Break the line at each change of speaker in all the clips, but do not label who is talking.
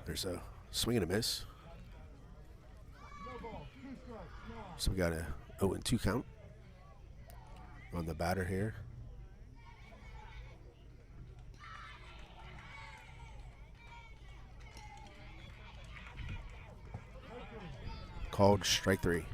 There's a swing and a miss. So we got a 0-2 count on the batter here. Called strike 3.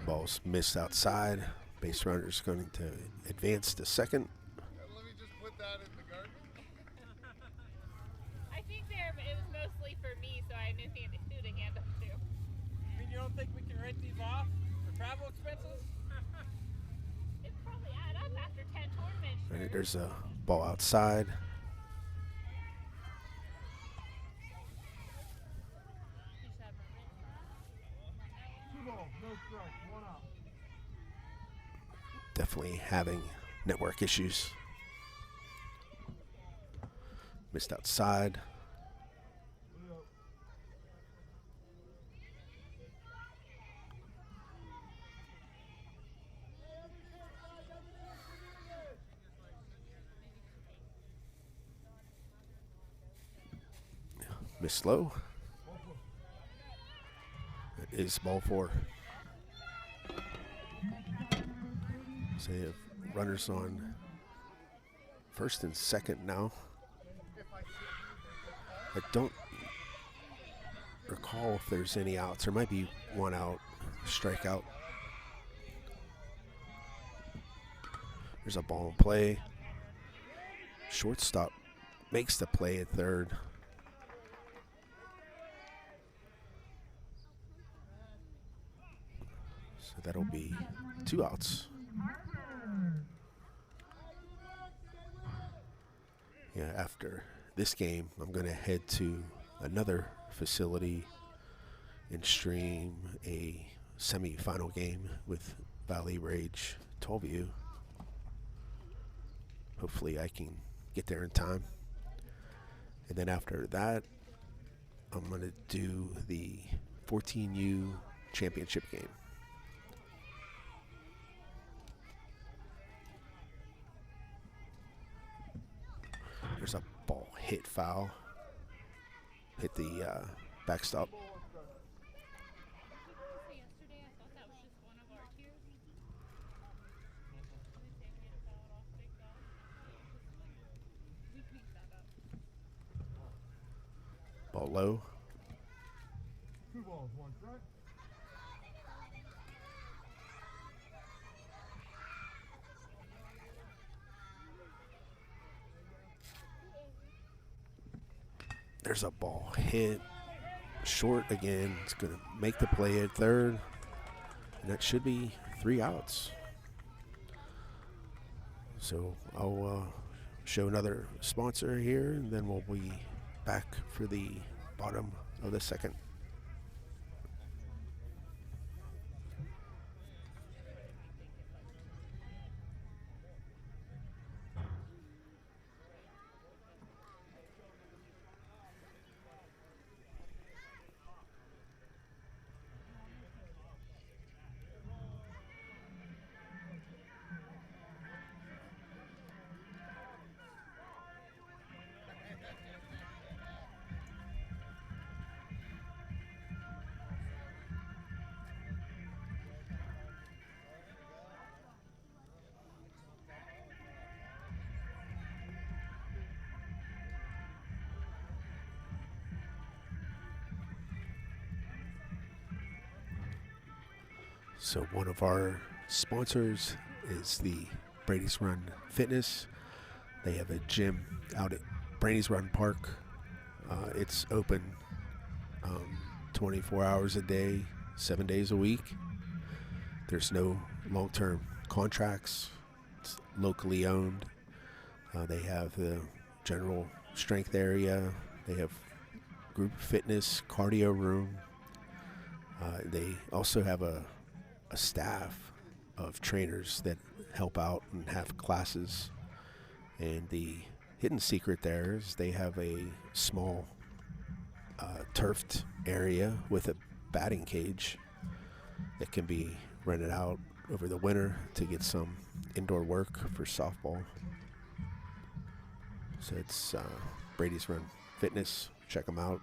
Ball's missed outside. Base runner's going to advance to second.
Let me just put that in the garbage.
I think it was mostly for me, so I knew who to hand them to.
I mean, you don't think we can write these off for travel expenses?
It probably add up after 10 tournaments.
All right, there's a ball outside. Definitely having network issues. Missed outside. Missed low. That is ball 4. So you have runners on first and second now. I don't recall if there's any outs. There might be one out, strikeout. There's a ball in play. Shortstop makes the play at third. So that'll be 2 outs. Yeah, after this game, I'm going to head to another facility and stream a semifinal game with Valley Rage 12U. Hopefully I can get there in time. And then after that, I'm going to do the 14U championship game. There's a ball hit foul. Hit the backstop. Ball low.
2 balls, 1 strike.
There's a ball hit short again. It's going to make the play at third. And that should be 3 outs. So I'll show another sponsor here, and then we'll be back for the bottom of the second. So one of our sponsors is the Brady's Run Fitness. They have a gym out at Brady's Run Park. It's open 24 hours a day, 7 days a week. There's no long-term contracts. It's locally owned. They have the general strength area. They have group fitness, cardio room. They also have a staff of trainers that help out and have classes. And the hidden secret there is they have a small turfed area with a batting cage that can be rented out over the winter to get some indoor work for softball. So it's Brady's Run Fitness. Check them out.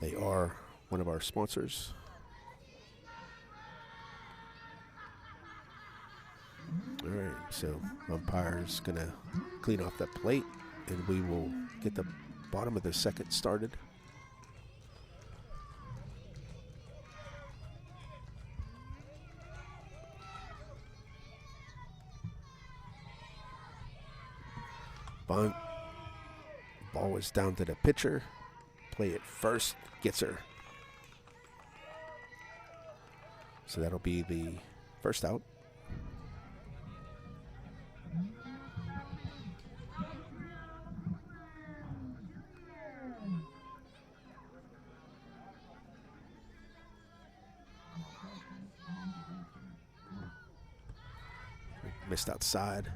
They are one of our sponsors. All right, so umpire's gonna clean off that plate, and we will get the bottom of the second started. Bunt. Ball is down to the pitcher. Play it first. Gets her. So that'll be the first out. Missed outside.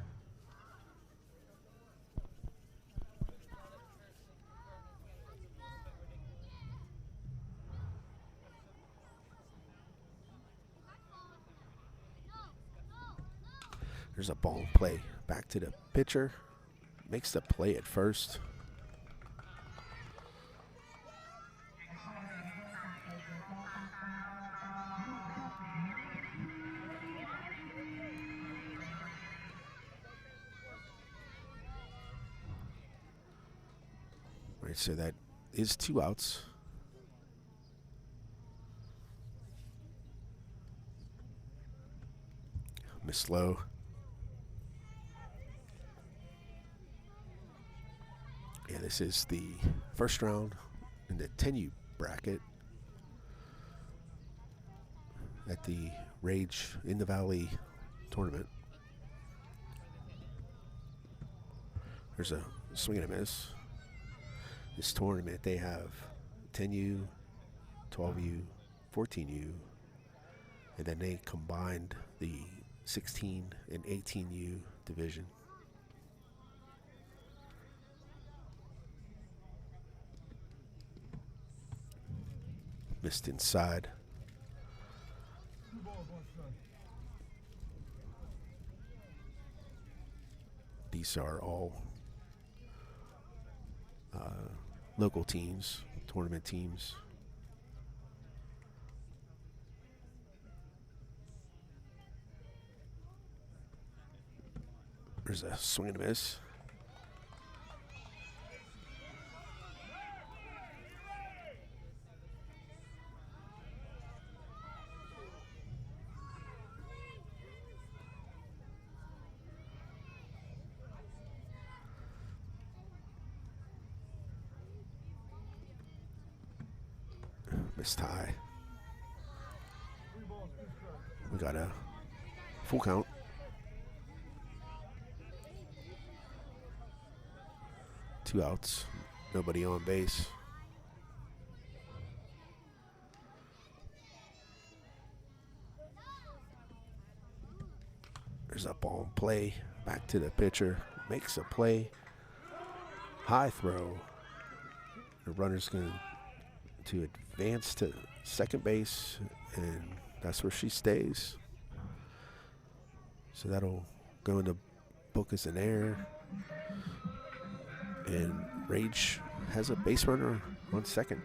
There's a ball in play. Back to the pitcher. Makes the play at first. All right, so that is 2 outs. Miss low. Yeah, this is the first round in the 10U bracket at the Rage in the Valley tournament. There's a swing and a miss. This tournament, they have 10U, 12U, 14U, and then they combined the 16 and 18U division. Missed inside. These are all local teams, tournament teams. There's a swing and a miss. Missed high. We got a full count. Two outs. Nobody on base. There's a ball in play. Back to the pitcher. Makes a play. High throw. The runner's going to advance to second base, and that's where she stays. So that'll go in the book as an error. And Rage has a base runner on second.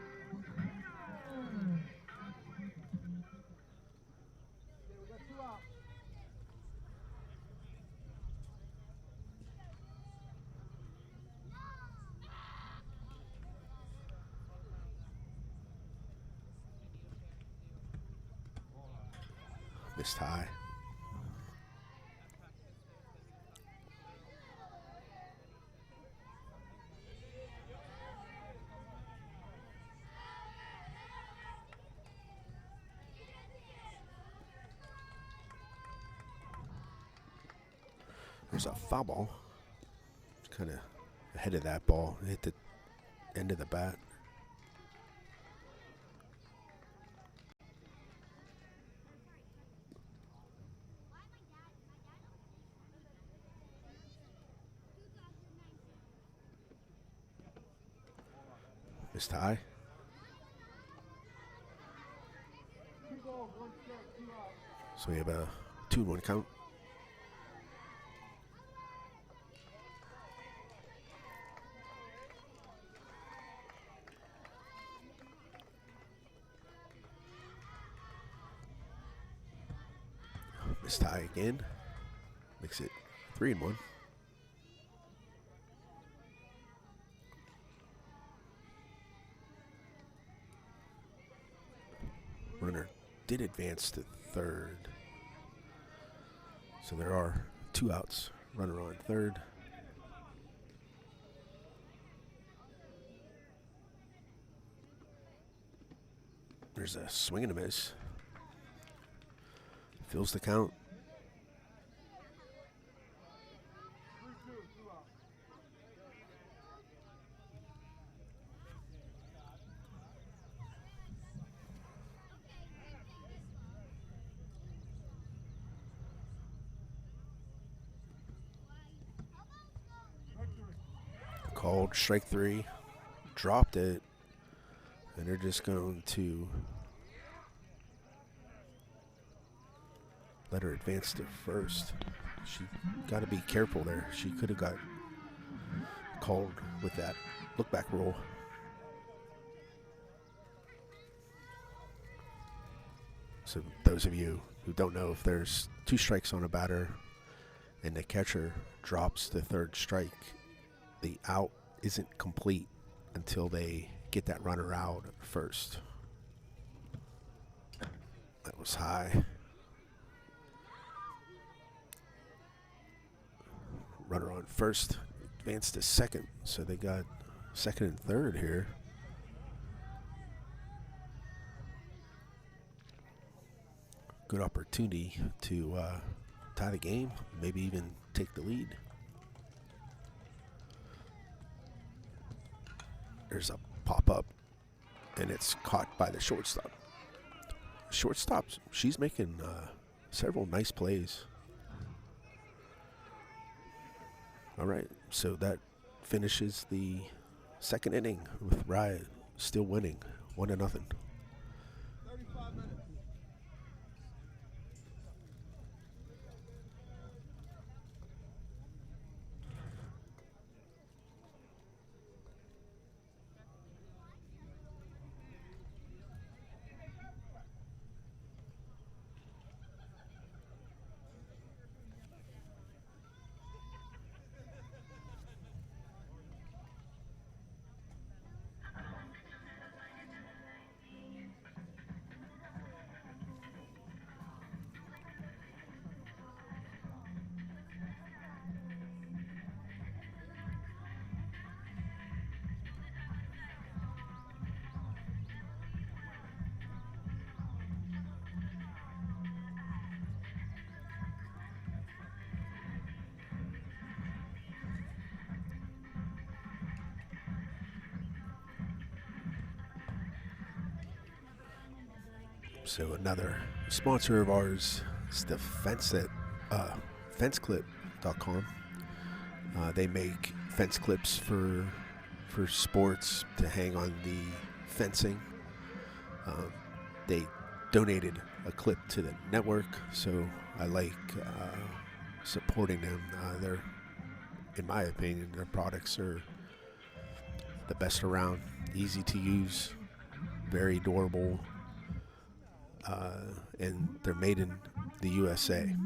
Missed high. There's a foul ball. Kind of ahead of that ball. Hit the end of the bat. Missed high.
2 balls, 1 strike, 2 outs.
So we have a 2-1 count. Missed high again. Makes it 3-1. Runner did advance to third. So there are 2 outs. Runner on third. There's a swing and a miss. Fills the count.
3-2, 2 outs.
Called strike 3. Dropped it. And they're just going to let her advance to first. She got to be careful there. She could have got called with that look back roll. So those of you who don't know, if there's 2 strikes on a batter and the catcher drops the third strike, the out isn't complete until they get that runner out first. That was high. Runner on first, advanced to second, so they got second and third here. Good opportunity to tie the game, maybe even take the lead. There's a pop-up, and it's caught by the shortstop. Shortstop, she's making several nice plays. All right, so that finishes the second inning with Riot still winning 1-0.
35 minutes.
So another sponsor of ours is the FenceClip.com. They make fence clips for sports to hang on the fencing. They donated a clip to the network, so I like supporting them. They're, in my opinion, their products are the best around. Easy to use, very durable. And they're made in the USA.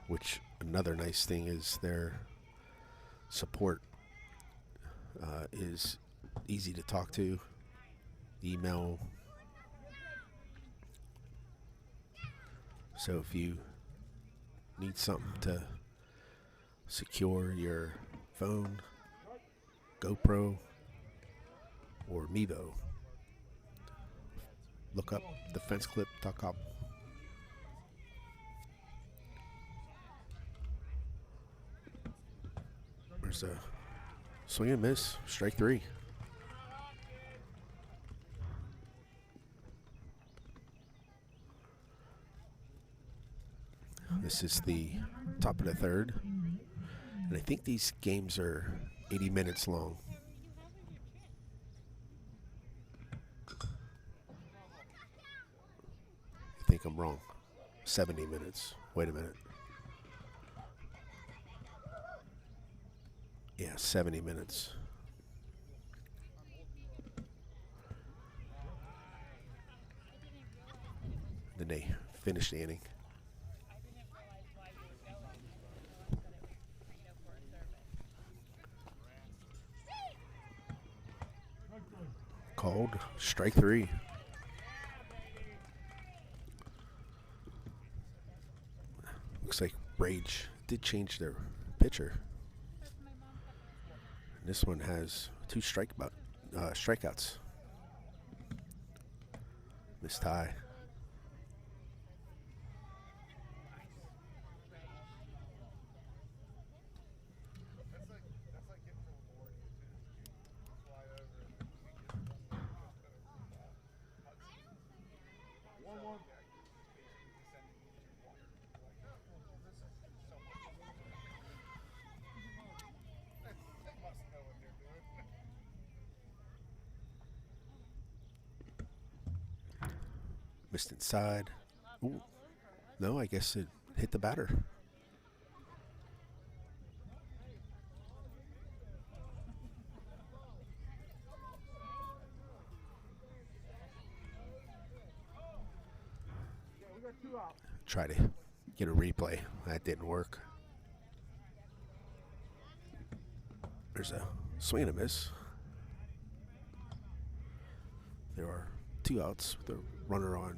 Which another nice thing is their support is easy to talk to, email. So if you need something to secure your phone, GoPro, or Mevo, look up thefenceclip.com. There's a swing and miss, strike 3. This is the top of the third. And I think these games are 80 minutes long. I think I'm wrong. 70 minutes. Wait a minute. Yeah, 70 minutes. Then they finish the inning. Called strike 3. Looks like Rage did change their pitcher. And this one has 2 strikeouts. Miss Ty. Missed inside. Ooh. No, I guess it hit the batter. Try to get a replay. That didn't work. There's a swing and a miss. There are 2 outs with a runner on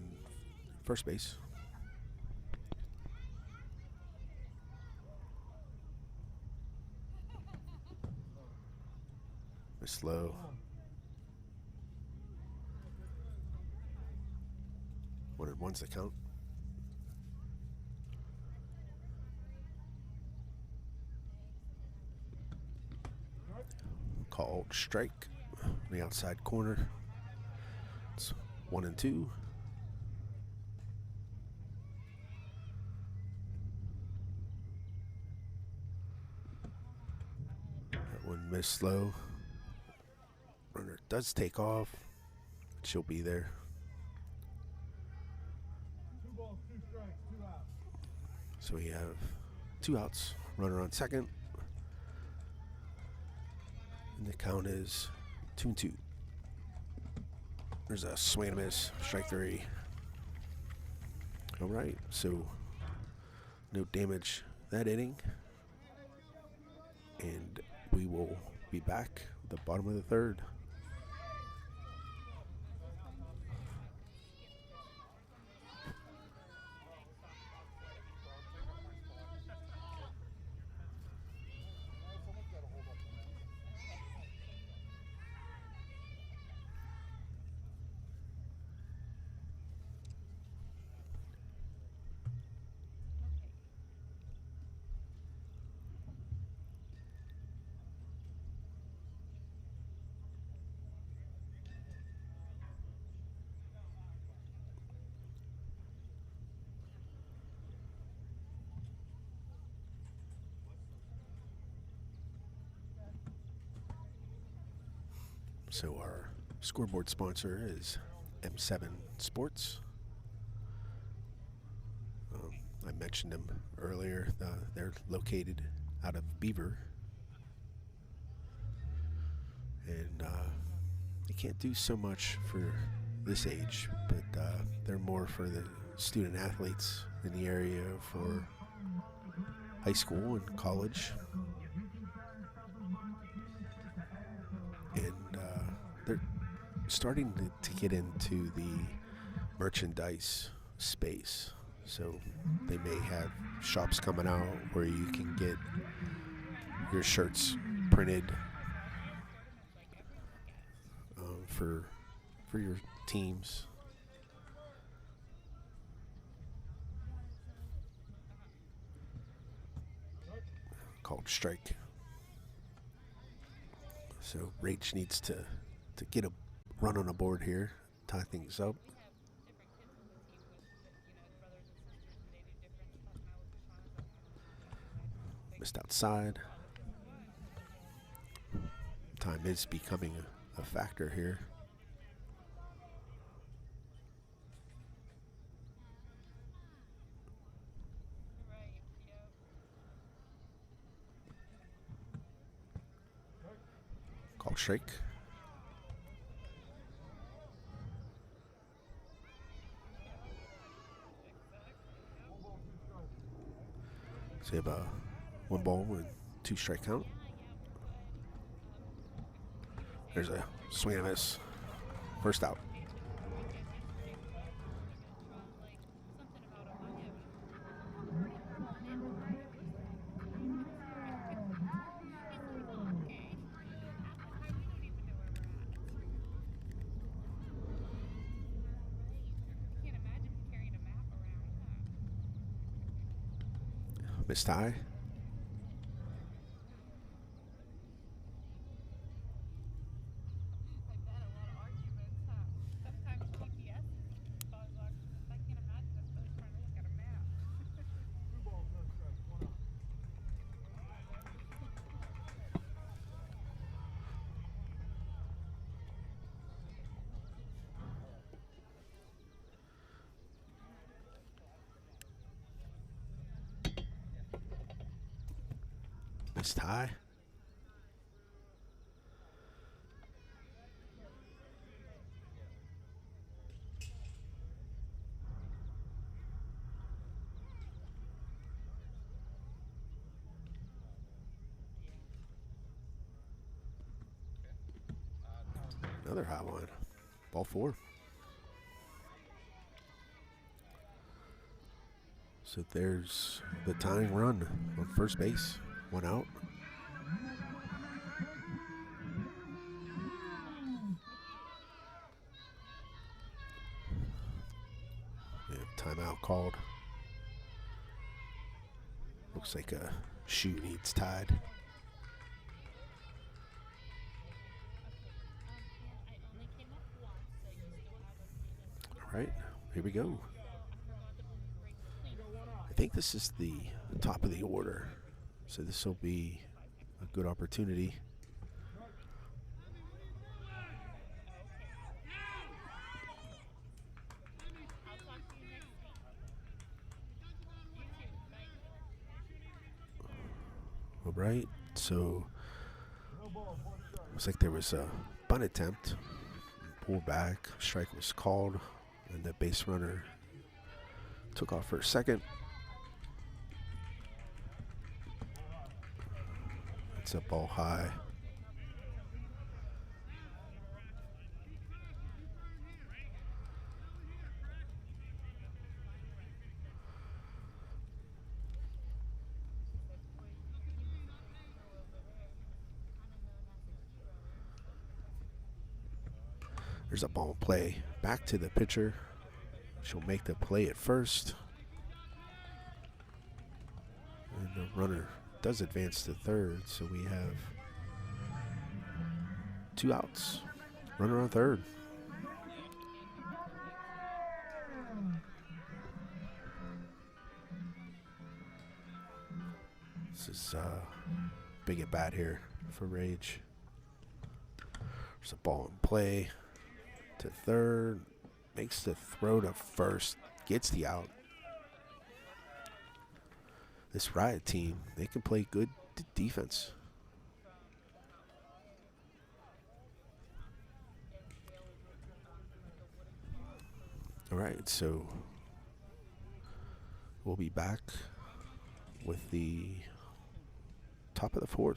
first base. Miss low. 1-1's the count. Called strike on the outside corner. It's 1-2. That one missed low. Runner does take off. She'll be there.
2 balls, 2 strikes, 2 outs.
So we have 2 outs. Runner on second. And the count is 2-2. There's a swing and a miss, strike 3. All right, so no damage that inning. And we will be back at the bottom of the 3rd. So our scoreboard sponsor is M7 Sports. I mentioned them earlier. They're located out of Beaver. And they can't do so much for this age, but they're more for the student athletes in the area for high school and college. And they're starting to get into the merchandise space. So they may have shops coming out where you can get your shirts printed for your teams. Called strike. So Rach needs to get a run on the board here, tie things up. Missed outside. Time is becoming a factor here. Called strike. So you have a 1 ball and 2 strike count. There's a swing and a miss. First out. Miss tie. Miss tie. Another high one. Ball 4. So there's the tying run on first base. 1 out. Yeah, timeout called. Looks like a shoe needs tied. All right, here we go. I think this is the top of the order, so this will be a good opportunity. All right, so looks like there was a bunt attempt. Pulled back, strike was called, and the base runner took off for a second. It's a ball high. There's a ball in play. Back to the pitcher. She'll make the play at first. And the runner does advance to third, so we have 2 outs. Runner on third. This is big at bat here for Rage. There's a ball in play to third. Makes the throw to first. Gets the out. This Riot team, they can play good defense. All right, so we'll be back with the top of the 4th.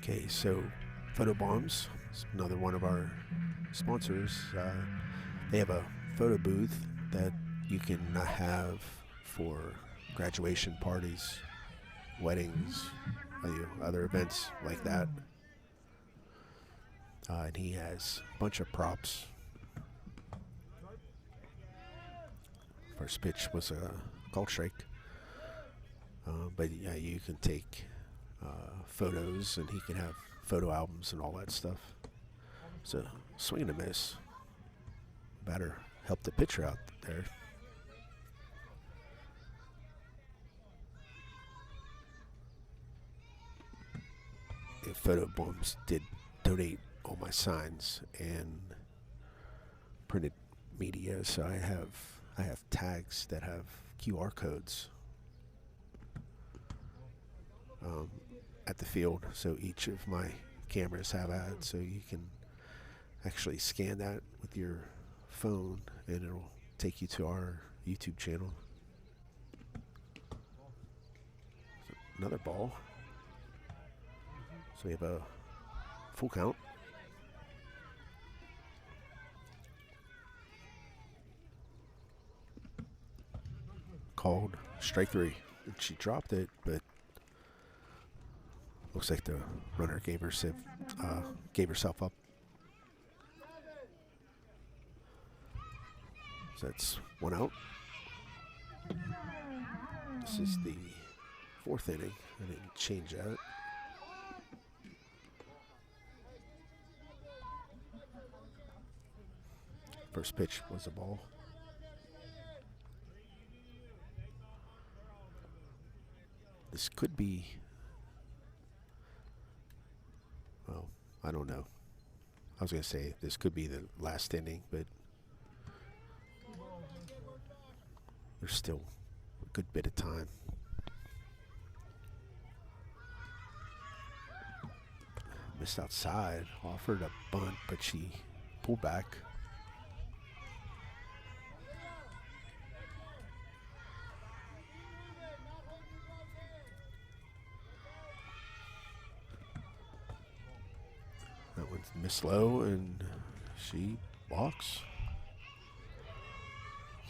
Okay, so PhotoBombs It's another one of our sponsors. They have a photo booth that you can have for graduation parties, weddings, other events like that. And he has a bunch of props. First pitch was a call strike. But yeah, you can take photos, and he can have photo albums and all that stuff. So swing and a miss. Batter helped the pitcher out there. If PhotoBombs did donate all my signs and printed media, so I have tags that have QR codes at the field. So each of my cameras have ads, so you can actually scan that with your phone, and it'll take you to our YouTube channel. So another ball. So we have a full count. Called strike 3. And she dropped it, but looks like the runner gave herself up. So that's 1 out. This is the 4th inning. I didn't change that. First pitch was a ball. This could be, well, I don't know. I was going to say this could be the last inning, but there's still a good bit of time. Missed outside, offered a bunt, but she pulled back. That one's missed low, and she walks.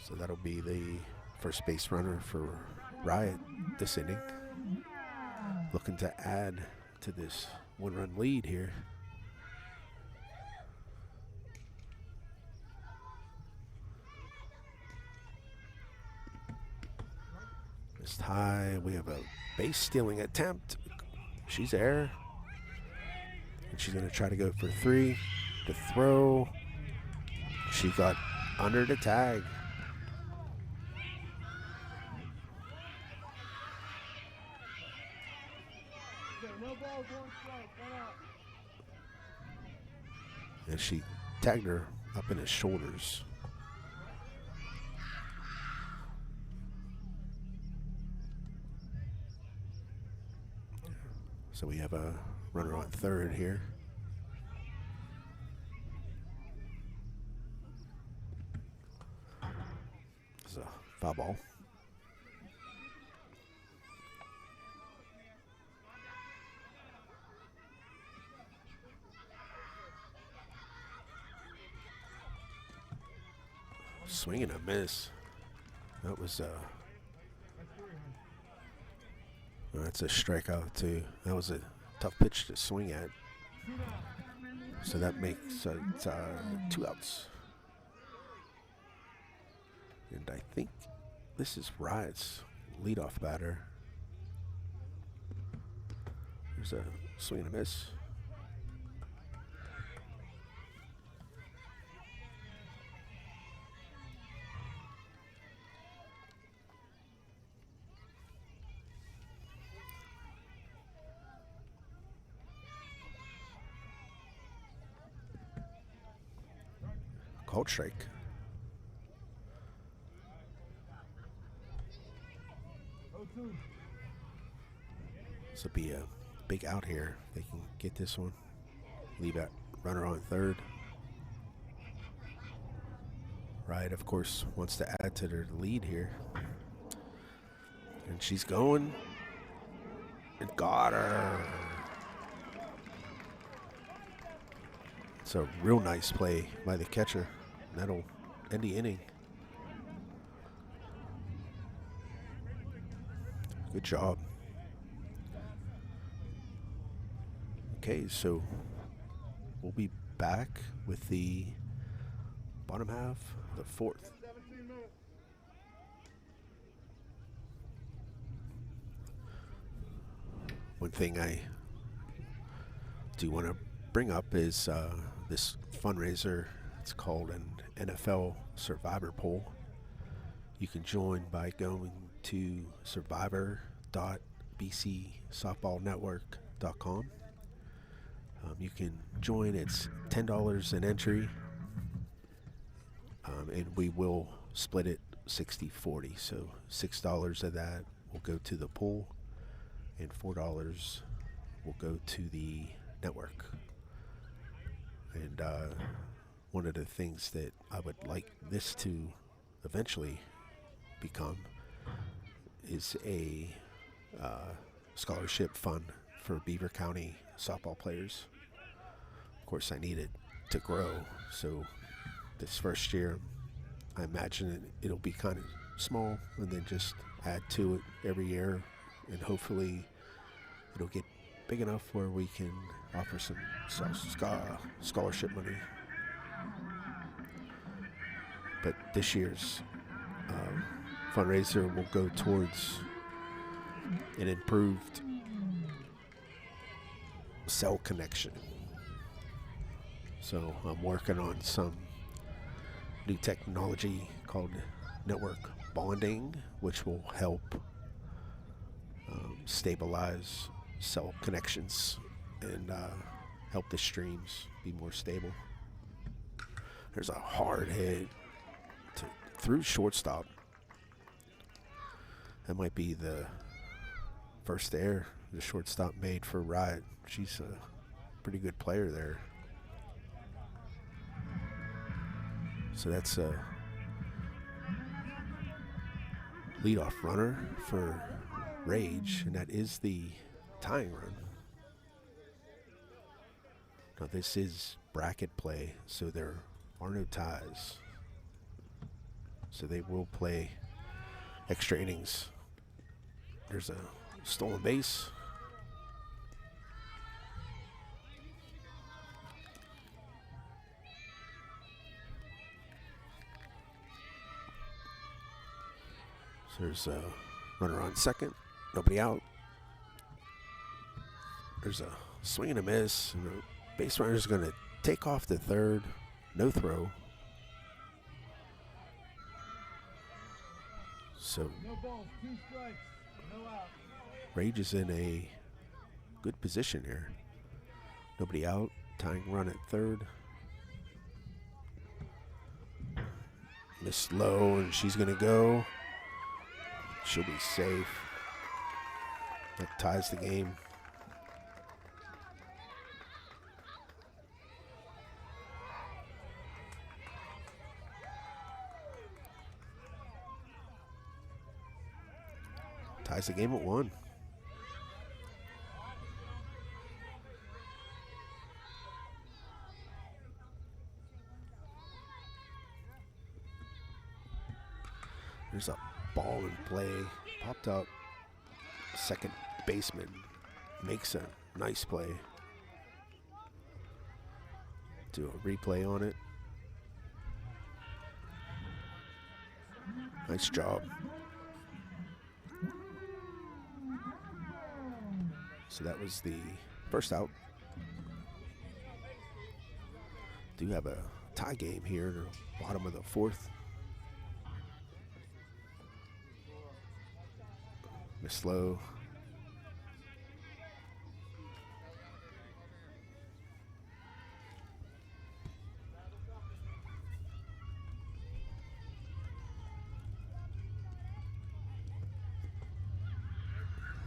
So that'll be the first base runner for Riot this inning. Looking to add to this 1-run lead here. Missed high. We have a base stealing attempt. She's there. And she's going to try to go for 3 to throw. She got under the tag.
No balls, 1 strike, 1 out.
And she tagged her up in his shoulders. So we have a runner on third here. It's a foul ball. Swing and a miss. That was that's a strikeout too. That was a tough pitch to swing at. So that makes 2 outs. And I think this is Riot's leadoff batter. There's a swing and a miss. Called strike. This will be a big out here. They can get this one. Leave that runner on third. Riot, of course, wants to add to their lead here. And she's going. And got her. It's a real nice play by the catcher. That'll end the inning. Good job. Okay, so we'll be back with the bottom half of the fourth.
17 minutes.
One thing I do want to bring up is this fundraiser. It's called an NFL Survivor Pool. You can join by going to survivor.bcsoftballnetwork.com. You can join. It's $10 an entry, and we will split it 60-40. So $6 of that will go to the pool, and $4 will go to the network. And one of the things that I would like this to eventually become is a scholarship fund for Beaver County softball players. Of course, I need it to grow, so this first year I imagine it'll be kind of small, and then just add to it every year, and hopefully it'll get big enough where we can offer some scholarship money. But this year's fundraiser will go towards an improved cell connection. So I'm working on some new technology called network bonding, which will help stabilize cell connections and help the streams be more stable. There's a hard hit through shortstop. That might be the first error the shortstop made for Riot. She's a pretty good player there. So that's a leadoff runner for Rage, and that is the tying run. Now this is bracket play, so there are no ties. So they will play extra innings. There's a stolen base. So there's a runner on second, nobody out. There's a swing and a miss, and the base runner is going to take off to third. No throw. So
No balls, 2 strikes, no out.
Rage is in a good position here. Nobody out. Tying run at third. Miss low, and she's going to go. She'll be safe. That ties the game. Ties the game at 1. There's a ball in play. Popped up. Second baseman makes a nice play. Do a replay on it. Nice job. So that was the first out. Do have a tie game here in the bottom of the fourth. Miss low.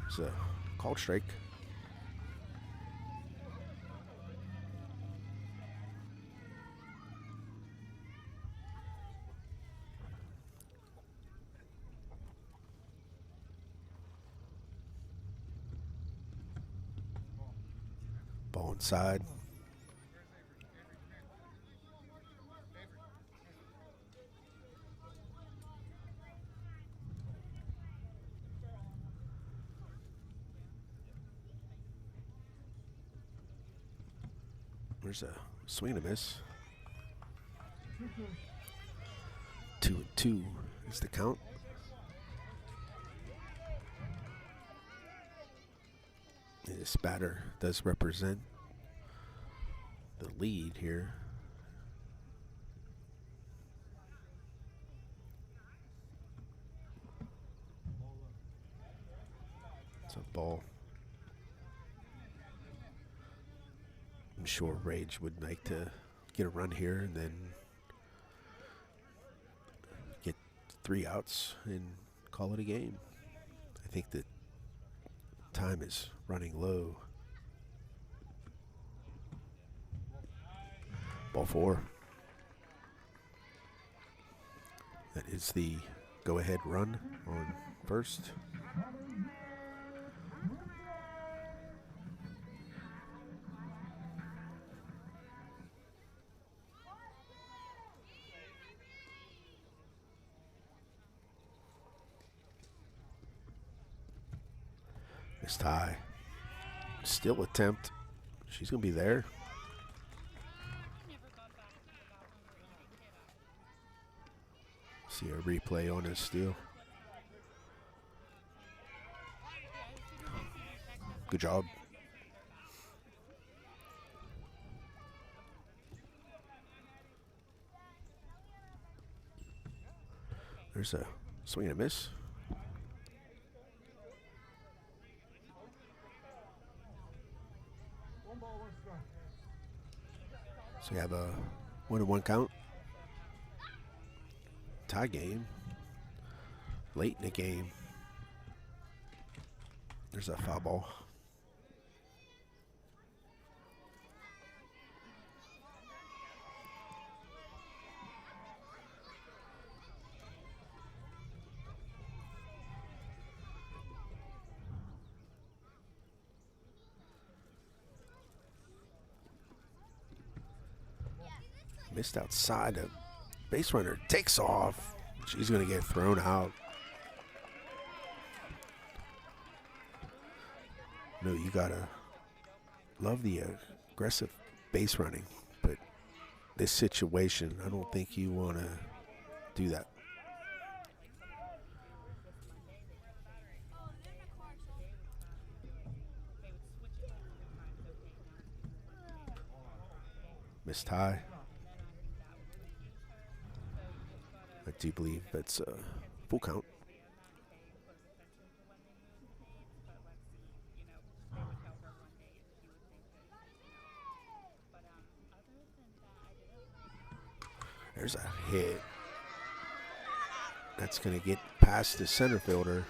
It's a called strike. Ball inside. There's a swing and a miss. 2-2 is the count. And this batter does represent the lead here. It's a ball. I'm sure Rage would like to get a run here and then get 3 outs and call it a game. I think the time is running low. Ball 4. That is the go-ahead run on first. Miss tie. Still attempt. She's going to be there. See a replay on his steal. Good job. There's a swing and a miss. So we have a 1-1 count. Tie game. Late in the game. There's a foul ball. Missed outside. A base runner takes off. She's going to get thrown out. No, you got to love the aggressive base running. But this situation, I don't think you want to do that. Missed tie. I do believe that's a full count. There's a hit. That's going to get past the center fielder.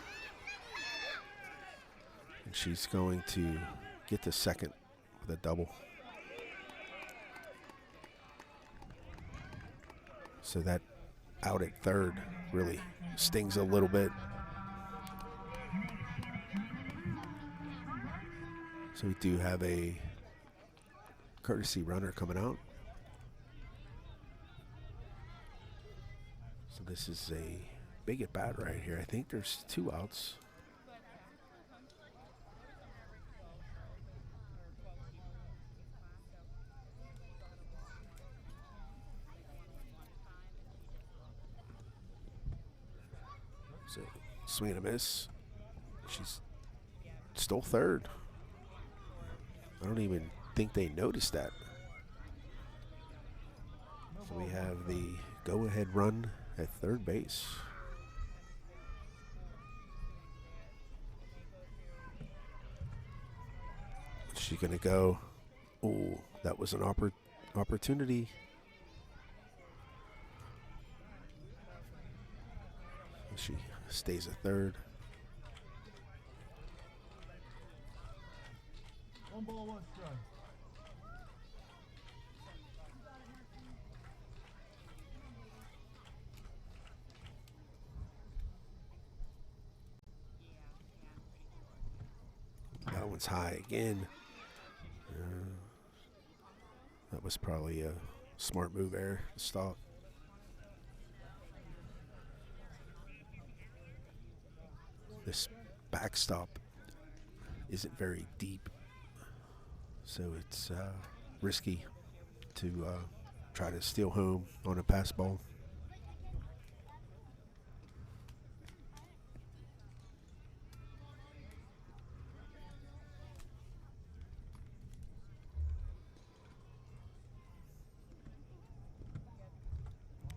And she's going to get the second with a double. So that out at third really stings a little bit. So we do have a courtesy runner coming out. So this is a big at bat right here. I think there's 2 outs. So swing and a miss. She's still third. I don't even think they noticed that. So we have the go-ahead run at third base. Is she gonna go? Oh, that was an opportunity. She stays at third.
1 ball, 1 strike.
That one's high again. That was probably a smart move there to stop. This backstop isn't very deep, so it's risky. to try to steal home on a pass ball.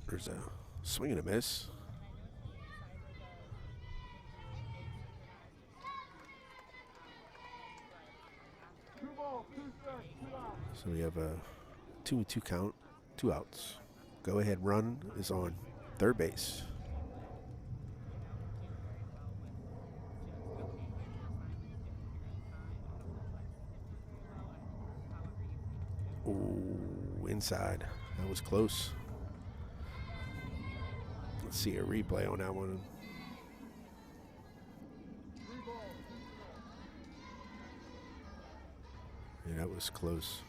There's a swing and a miss. So we have a 2-2 count, 2 outs. Go ahead run is on third base. Ooh, inside. That was close. Let's see a replay on that one. Yeah, that was close.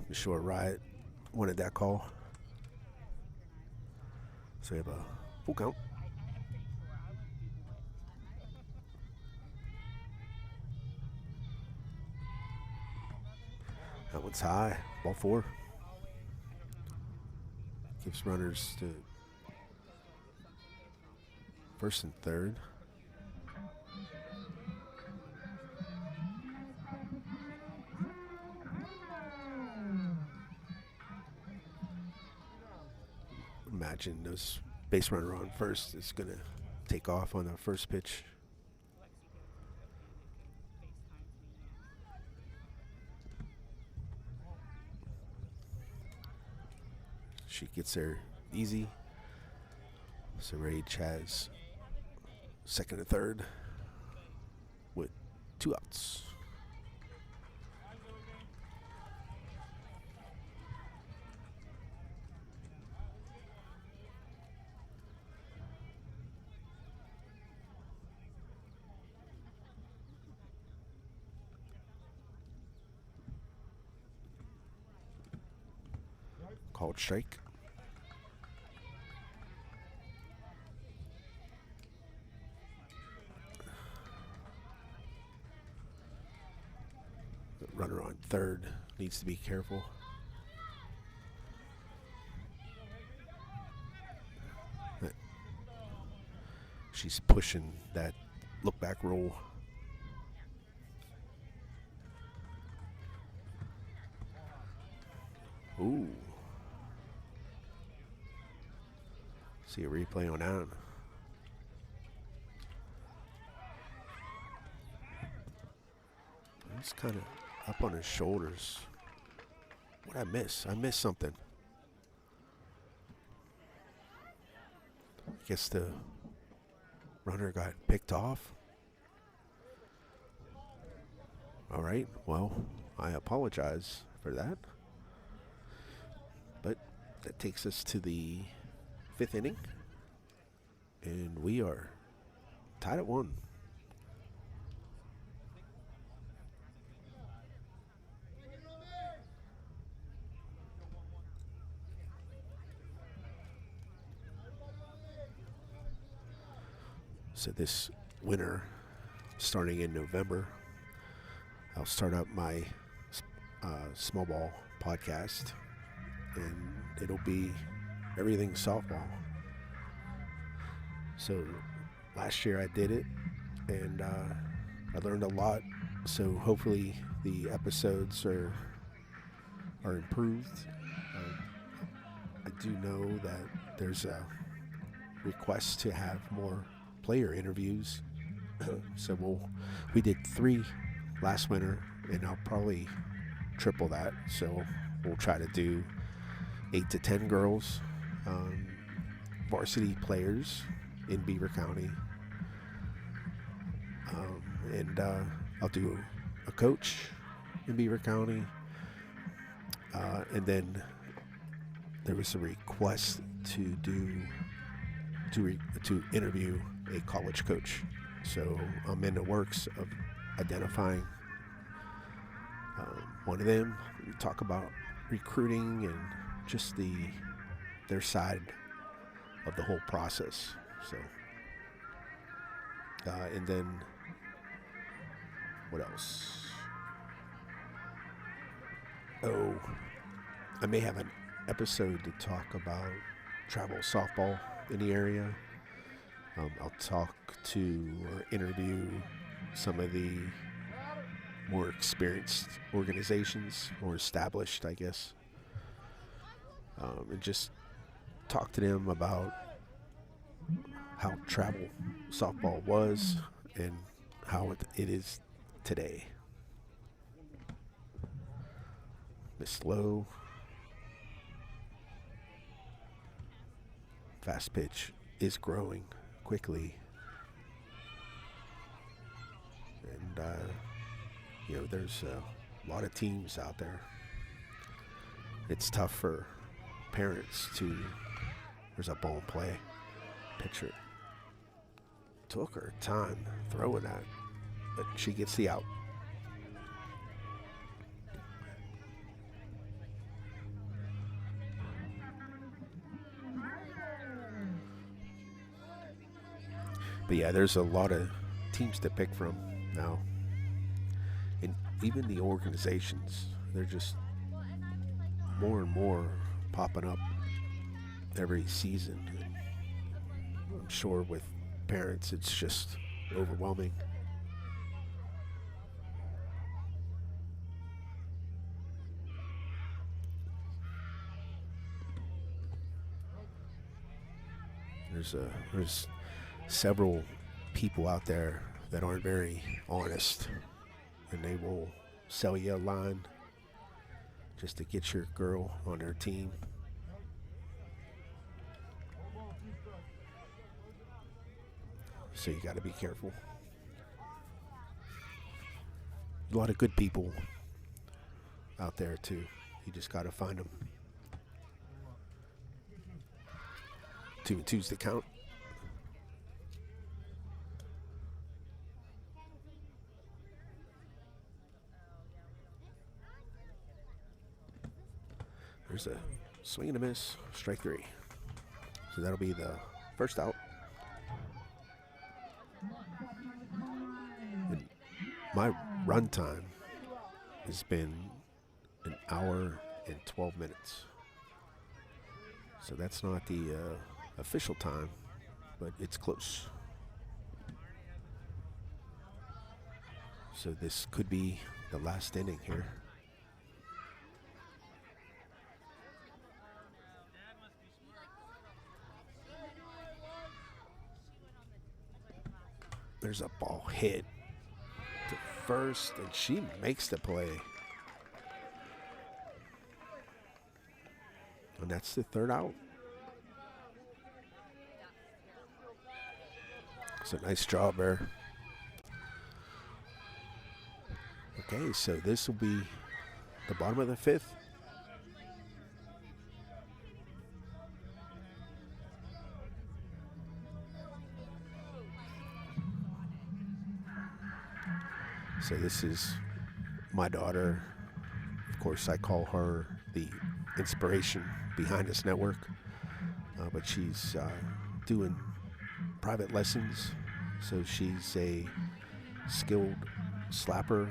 I'm sure Riot wanted that call. So we have a full count. That one's high. Ball 4. Gives runners to first and third. Imagine this base runner on first is going to take off on the first pitch. She gets there easy. So Rage has second and third with 2 outs. Called strike. The runner on third needs to be careful. She's pushing that look back roll. Ooh. See a replay on that. He's kind of up on his shoulders. What'd I miss? I missed something. I guess the runner got picked off. All right, well, I apologize for that. But that takes us to the 5th inning. And we are tied at 1. So this winter, starting in November, I'll start up my small ball podcast, and it'll be everything softball. So last year I did it, and I learned a lot. So hopefully the episodes are improved. I do know that there's a request to have more player interviews. So we did 3 last winter, and I'll probably triple that. So we'll try to do 8 to 10 girls, varsity players in Beaver County, and I'll do a coach in Beaver County, and then there was a request to interview a college coach. So I'm in the works of identifying one of them. We talk about recruiting and just their side of the whole process. So and then what else? Oh, I may have an episode to talk about travel softball in the area. I'll talk to or interview some of the more experienced organizations, or established, I guess, and just talk to them about how travel softball was and how it is today. Miss Low, fast pitch is growing quickly, and there's a lot of teams out there. It's tough for parents to. There's a ball play. Pitcher took her time throwing that, but she gets the out. But yeah, there's a lot of teams to pick from now. And even the organizations, they're just more and more popping up every season. And I'm sure with parents, it's just overwhelming. There's several people out there that aren't very honest, and they will sell you a line just to get your girl on their team. So you got to be careful. A lot of good people out there too. You just got to find them. 2 and 2's the count. There's a swing and a miss, strike 3. So that'll be the first out. And my run time has been 1 hour and 12 minutes. So that's not the official time, but it's close. So this could be the last inning here. There's a ball hit to first, and she makes the play. And that's the third out. It's a nice job there. Okay, so this will be the bottom of the 5th. So this is my daughter. Of course, I call her the inspiration behind this network. But she's doing private lessons. So she's a skilled slapper,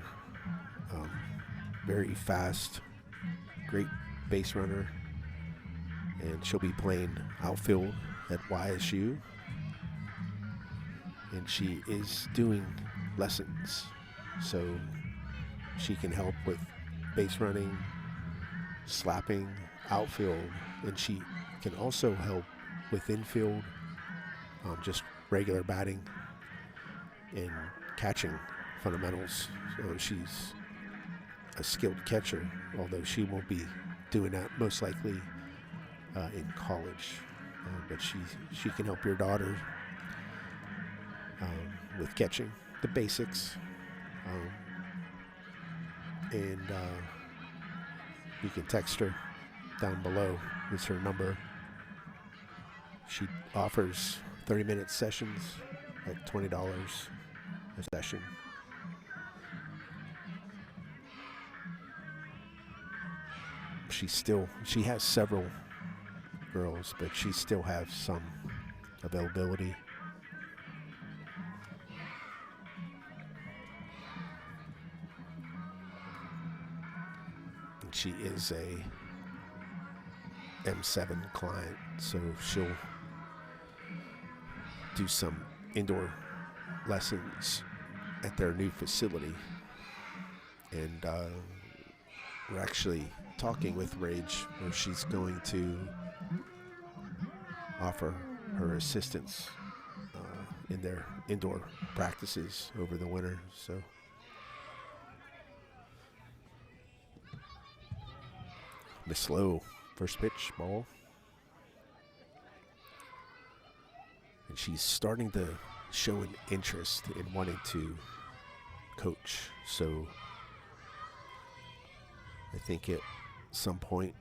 very fast, great base runner. And she'll be playing outfield at YSU. And she is doing lessons. So she can help with base running, slapping, outfield, and she can also help with infield, just regular batting and catching fundamentals. So she's a skilled catcher, although she won't be doing that most likely in college. But she can help your daughter with catching, the basics. And you can text her down below. It's her number. She offers 30-minute sessions at $20 a session. She has several girls, but she still has some availability. she is a M7 client, so she'll do some indoor lessons at their new facility. And we're actually talking with Rage where she's going to offer her assistance in their indoor practices over the winter. So Miss Lowe, first pitch, ball. And she's starting to show an interest in wanting to coach. So I think at some point,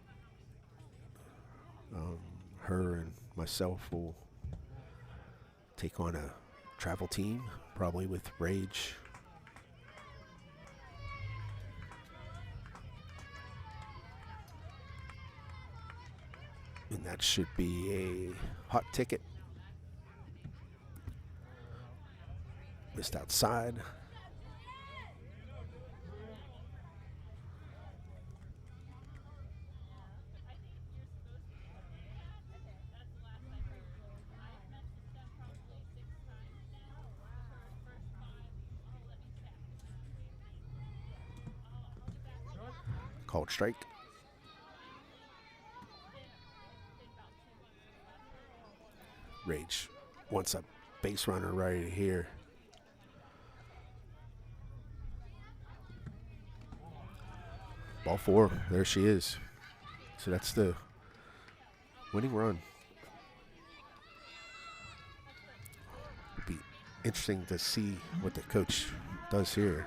her and myself will take on a travel team, probably with Rage. And that should be a hot ticket. Missed outside. Called strike. Rage wants a base runner right here. Ball four, there she is. So that's the winning run. It'll be interesting to see what the coach does here.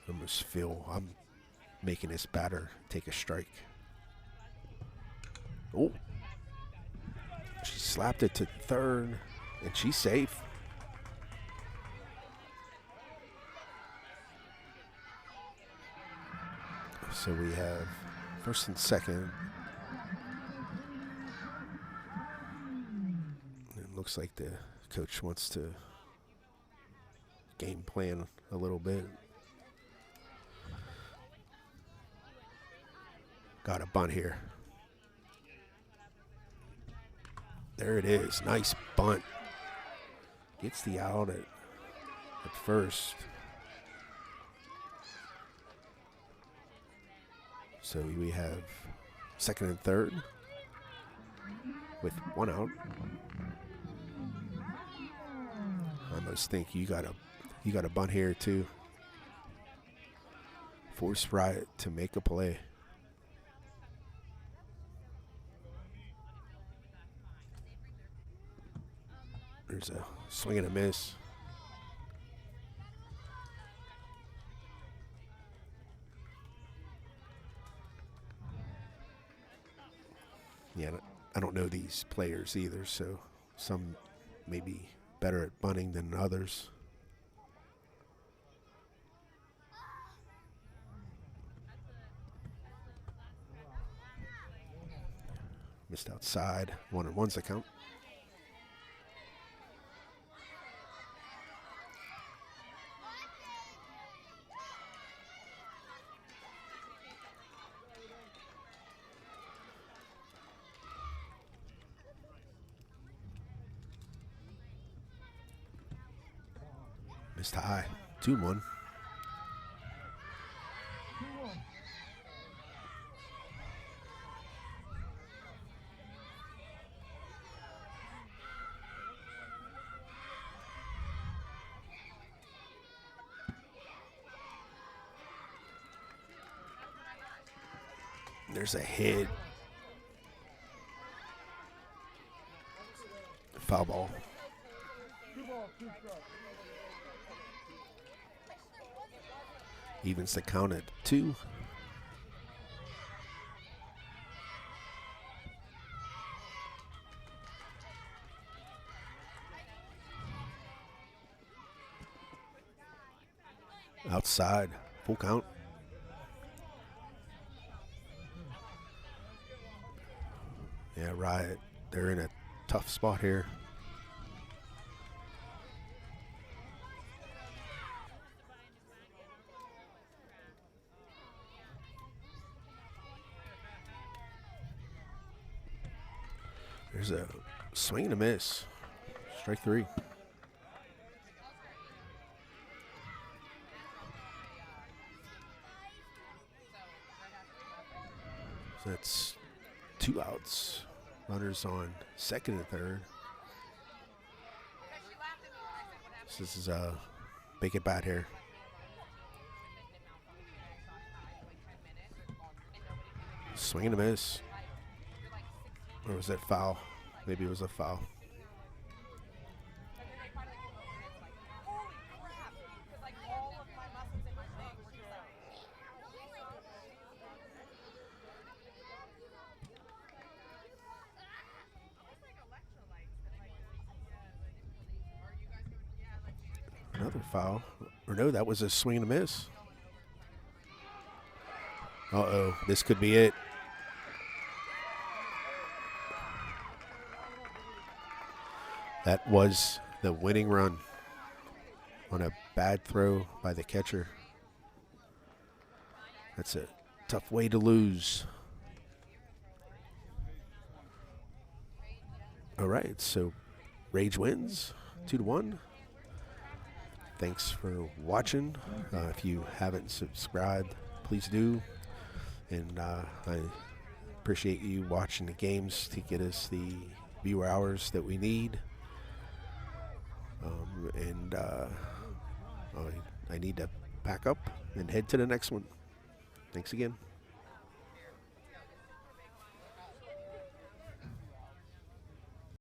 I almost feel I'm making this batter take a strike. Oh, she slapped it to third, and she's safe. So we have first and second. It looks like the coach wants to game plan a little bit. Got a bunt here. There it is. Nice bunt. Gets the out at first. So we have second and third with one out. I almost think you got a bunt here too. Force Riot to make a play. There's a swing and a miss. Yeah, I don't know these players either, so some may be better at bunting than others. Missed outside. 1-1's the count. Missed high. 2-1. There's a hit. Foul ball. Evens the count at 2. Outside, full count. Yeah, Riot, they're in a tough spot here. There's a swing and a miss. Strike 3. So that's 2 outs. Runners on second and third. So this is a big at bat here. Swing and a miss. Or was that foul? Maybe it was a foul. Another foul. Or no, that was a swing and a miss. Uh-oh, this could be it. That was the winning run on a bad throw by the catcher. That's a tough way to lose. All right, so Rage wins 2-1. Thanks for watching. If you haven't subscribed, please do. And I appreciate you watching the games to get us the viewer hours that we need. I need to pack up and head to the next one. Thanks again.